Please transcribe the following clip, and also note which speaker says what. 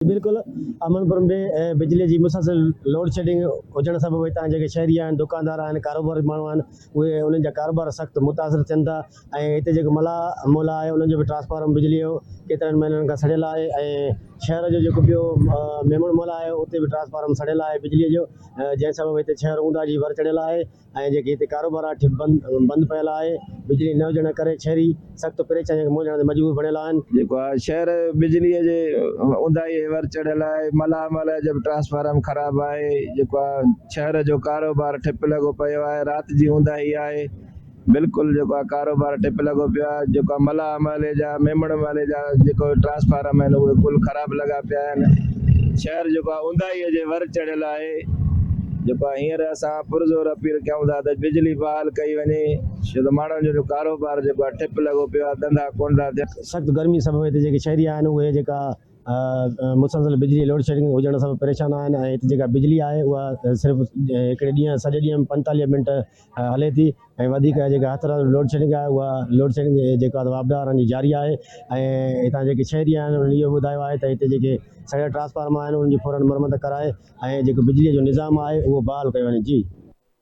Speaker 1: बिल्कुल अमनपुर में बिजली जी मुसलसल लोड शेडिंग हुजण सबबि हितां जेके शहरी आहिनि दुकानदार आहिनि कारोबारी माण्हू आहिनि उहे उन्हनि जा कारोबार सख़्तु मुतासिर थियनि था। ऐं हिते जेको मला मोला आहे उन्हनि जो बि ट्रांसफार्मर बिजलीअ जो केतिरनि महीननि खां सड़ियल आहे। ऐं शहर जो जेको ॿियो मेमण मोला आहे उते बि ट्रांसफार्मर सड़ियल आहे बिजलीअ जो, जंहिं सबबि हिते शहर ऊंधा जी वर चढ़ियल आहे। ऐं जेके हिते कारोबार आहे बंदि पियल आहे। बिजली न हुजण करे शहरी सख़्तु परेशानी खे मुंझण ते मजबूर बणियल आहिनि।
Speaker 2: जेको आहे शहर बिजलीअ जे ऊंधाई वर चढ़ियल आहे। मला जो बि ट्रांसफार्मर ख़राबु आहे। जेको आहे शहर जो कारोबार ठप लॻो पियो आहे। राति जी ऊंधाई आहे। बिल्कुलु जेको आहे कारोबार ठप लॻो पियो आहे। जेको आहे मला मले जा मेमण मले जा जेको ट्रांसफार्मर आहिनि उहे कुल ख़राबु लॻा पिया आहिनि। शहर जेको आहे ऊंधाईअ जे वर चढ़ियल आहे। जेको आहे हींअर असां पुरज़ोर अपील कयूं था त बिजली बहाल कई वञे, छो त माण्हुनि जो कारोबार जेको आहे ठप लॻो पियो आहे, धंधा कोन था थियनि।
Speaker 1: सख़्तु गर्मी सबबि हिते जेके शहरी आहिनि उहे जेका मुसलसल बिजली लोड शेडिंग हुजण सां परेशान आहिनि। ऐं हिते जेका बिजली आहे उहा सिर्फ़ु हिकिड़े ॾींहुं सॼे ॾींहं में 45 मिंट हले थी। ऐं वधीक जेका हथ रात लोड शेडिंग आहे उहा लोड शेडिंग जेका वापदा वारनि जी जारी आहे। ऐं हितां जेके शहरी आहिनि उन्हनि इहो ॿुधायो आहे त हिते जेके सड़ियल ट्रांसफार्मर आहिनि उन्हनि जी फ़ौरन मरम्मत कराए ऐं जेको बिजलीअ जो निज़ाम आहे उहो बहाल कयो वञे। जी।